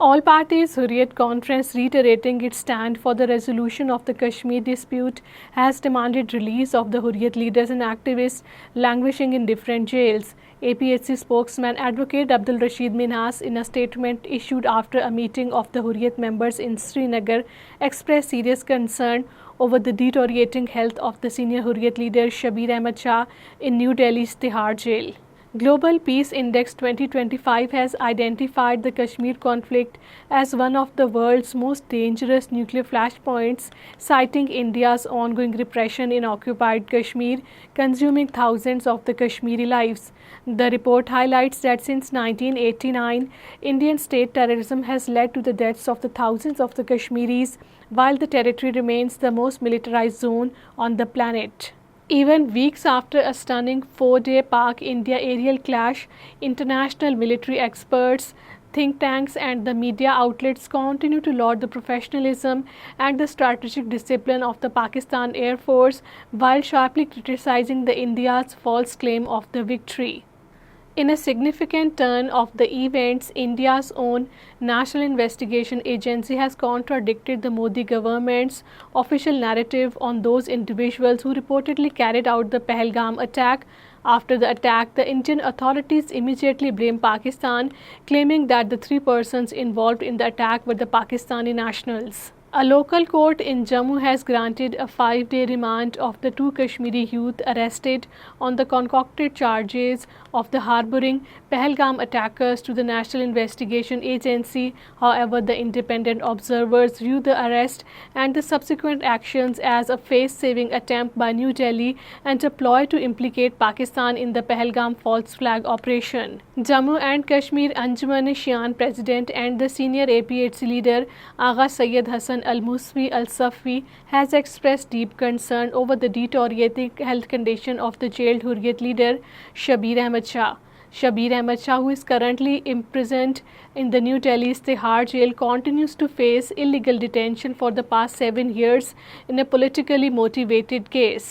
All parties Hurriyat conference reiterating its stand for the resolution of the Kashmir dispute has demanded release of the Hurriyat leaders and activists languishing in different jails. APHC spokesman Advocate Abdul Rashid Minhas, in a statement issued after a meeting of the Hurriyat members in Srinagar, expressed serious concern over the deteriorating health of the senior Hurriyat leader Shabir Ahmad Shah in New Delhi's Tihar jail. Global Peace Index 2025 has identified the Kashmir conflict as one of the world's most dangerous nuclear flashpoints, citing India's ongoing repression in occupied Kashmir, consuming thousands of the Kashmiri lives. The report highlights that since 1989, Indian state terrorism has led to the deaths of the thousands of the Kashmiris, while the territory remains the most militarized zone on the planet. Even weeks after a stunning 4-day Pak-India aerial clash, international military experts, think tanks and the media outlets continue to laud the professionalism and the strategic discipline of the Pakistan Air Force while sharply criticizing the India's false claim of the victory. In a significant turn of the events, India's own National Investigation Agency has contradicted the Modi government's official narrative on those individuals who reportedly carried out the Pahalgam attack. After the attack, the Indian authorities immediately blamed Pakistan, claiming that the 3 persons involved in the attack were the Pakistani nationals. A local court in Jammu has granted a 5-day remand of the 2 Kashmiri youth arrested on the concocted charges of the harboring Pahalgam attackers to the National Investigation Agency. However, the independent observers view the arrest and the subsequent actions as a face-saving attempt by New Delhi and a ploy to implicate Pakistan in the Pahalgam false flag operation. Jammu and Kashmir Anjuman-e-Shian president and the senior APHC leader Agha Sayyid Hassan Al-Muswi Al-Safwi has expressed deep concern over the deteriorating health condition of the jailed Hurriyat leader Shabir Ahmad Shah. Shabir Ahmad Shah, who is currently imprisoned in the New Delhi's Tihar jail, continues to face illegal detention for the past 7 years in a politically motivated case.